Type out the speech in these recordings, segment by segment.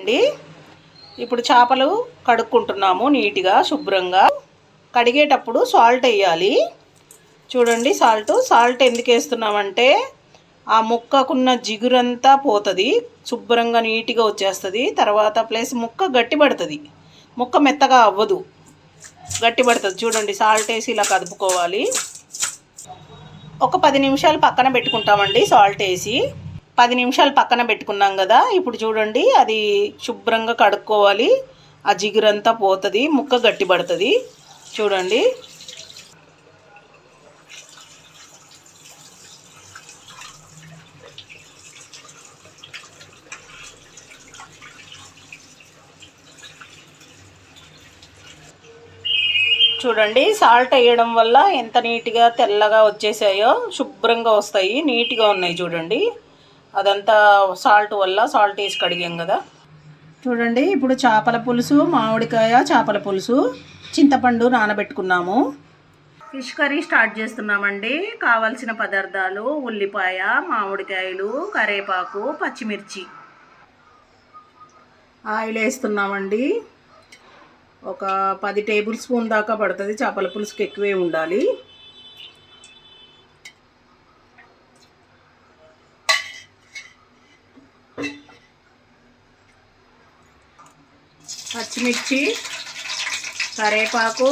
అయిపోయాయండి. ఇప్పుడు చేపలు కడుక్కుంటున్నాము నీట్గా శుభ్రంగా. కడిగేటప్పుడు సాల్ట్ వేయాలి. చూడండి, సాల్ట్ ఎందుకు వేస్తున్నామంటే ఆ ముక్కకున్న జిగురంతా పోతుంది, శుభ్రంగా నీట్గా వచ్చేస్తుంది. తర్వాత ప్లస్ ముక్క గట్టిపడుతుంది, ముక్క మెత్తగా అవ్వదు, గట్టిపడుతుంది. చూడండి, సాల్ట్ వేసి ఇలా కదుపుకోవాలి. ఒక 10 నిమిషాలు పక్కన పెట్టుకుంటామండి. సాల్ట్ వేసి 10 నిమిషాలు పక్కన పెట్టుకున్నాం కదా. ఇప్పుడు చూడండి, అది శుభ్రంగా కడుక్కోవాలి. ఆ జిగురంతా పోతుంది, ముక్క గట్టిపడుతుంది. చూడండి, చూడండి సాల్ట్ వేయడం వల్ల ఎంత నీట్గా తెల్లగా వచ్చేసాయో, శుభ్రంగా వస్తాయి, నీట్గా ఉన్నాయి. చూడండి, అదంతా సాల్ట్ వల్ల, సాల్ట్ వేసి కడిగాం కదా. చూడండి, ఇప్పుడు చేపల పులుసు, మామిడికాయ చేపల పులుసు, చింతపండు నానబెట్టుకున్నాము. ఫిష్ కర్రీ స్టార్ట్ చేస్తున్నామండి. కావాల్సిన పదార్థాలు: ఉల్లిపాయ, మామిడికాయలు, కరివేపాకు, పచ్చిమిర్చి. ఆయిల్ వేస్తున్నామండి. ఒక 10 టేబుల్ స్పూన్ దాకా పడుతుంది. చేపల పులుసుకి ఎక్కువే ఉండాలి. పచ్చిమిర్చి, కరివేపాకు,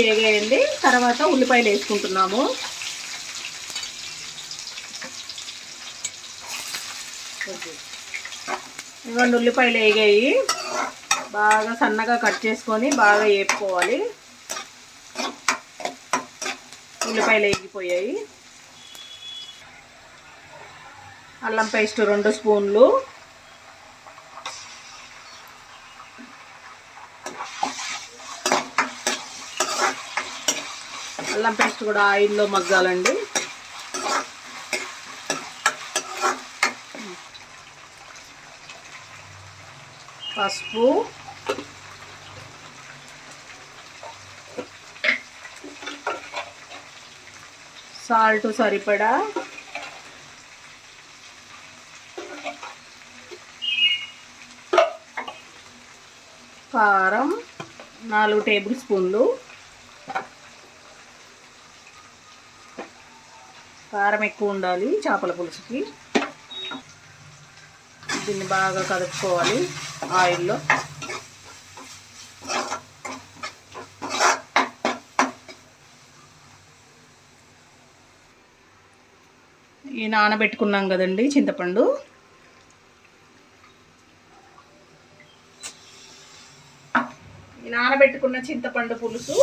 వేగేయండి. తర్వాత ఉల్లిపాయలు వేసుకుంటున్నాము. ఇవ్వండి, ఉల్లిపాయలు వేగాయి. బాగా సన్నగా కట్ చేసుకొని బాగా వేపుకోవాలి. ఉల్లిపాయలు వేగిపోయాయి. అల్లం పేస్ట్ 2 స్పూన్లు, అల్లం పేస్ట్ కూడా ఆయిల్లో మగ్గాలండి. పసుపు, సాల్ట్ సరిపడా, కారం 4 టేబుల్ స్పూన్లు. కారం ఎక్కువ ఉండాలి చేపల పులుసుకి. దీన్ని బాగా కలుపుకోవాలి ఆయిల్లో. ఈ నానబెట్టుకున్నాం కదండి చింతపండు, ఈ నానబెట్టుకున్న చింతపండు పులుసు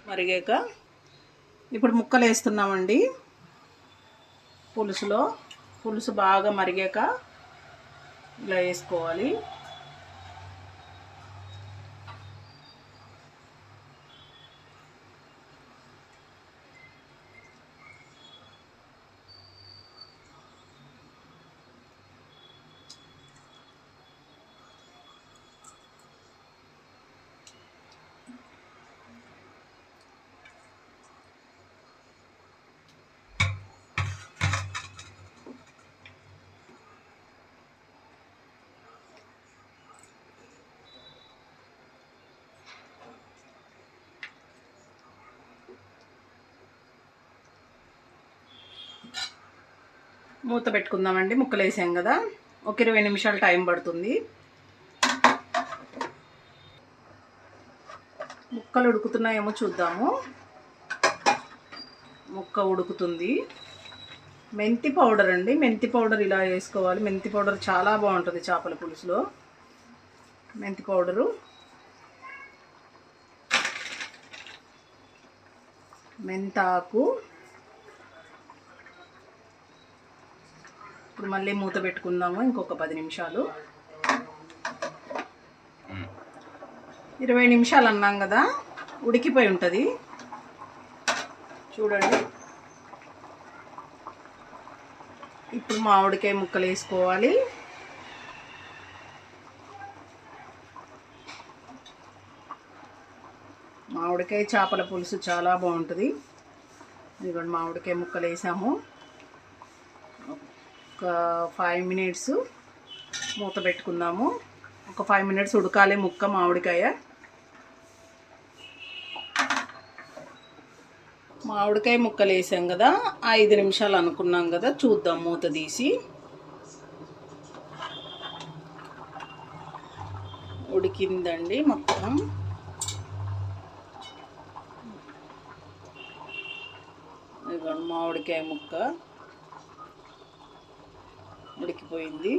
మరిగాక ఇప్పుడు ముక్కలు వేస్తున్నామండి. పులుసు బాగా మరిగాక ఇలా వేసుకోవాలి. మూత పెట్టుకుందామండి. ముక్కలు వేసాం కదా, ఒక 20 నిమిషాలు టైం పడుతుంది. ముక్కలు ఉడుకుతున్నాయేమో చూద్దాము. ముక్క ఉడుకుతుంది. మెంతి పౌడర్ అండి, మెంతి పౌడర్ ఇలా వేసుకోవాలి. మెంతి పౌడర్ చాలా బాగుంటుంది చేపల పులుసులో. మెంతి పౌడరు, మెంతాకు. ఇప్పుడు మళ్ళీ మూత పెట్టుకుందాము ఇంకొక 10 నిమిషాలు. 20 నిమిషాలు అన్నాం కదా, ఉడికిపోయి ఉంటుంది. చూడండి, ఇప్పుడు మామిడికాయ ముక్కలు వేసుకోవాలి. మామిడికాయ చేపల పులుసు చాలా బాగుంటుంది. ఇదిగోండి మామిడికాయ ముక్కలు వేసాము. ఒక 5 మినిట్స్ మూత పెట్టుకుందాము. ఒక 5 మినిట్స్ ఉడకాలి ముక్క మామిడికాయ. మామిడికాయ ముక్కలు వేసాం కదా, 5 నిమిషాలు అనుకున్నాం కదా, చూద్దాం మూత తీసి. ఉడికిందండి మొత్తం. ఇదిగోండి మామిడికాయ ముక్క ఉడికిపోయింది.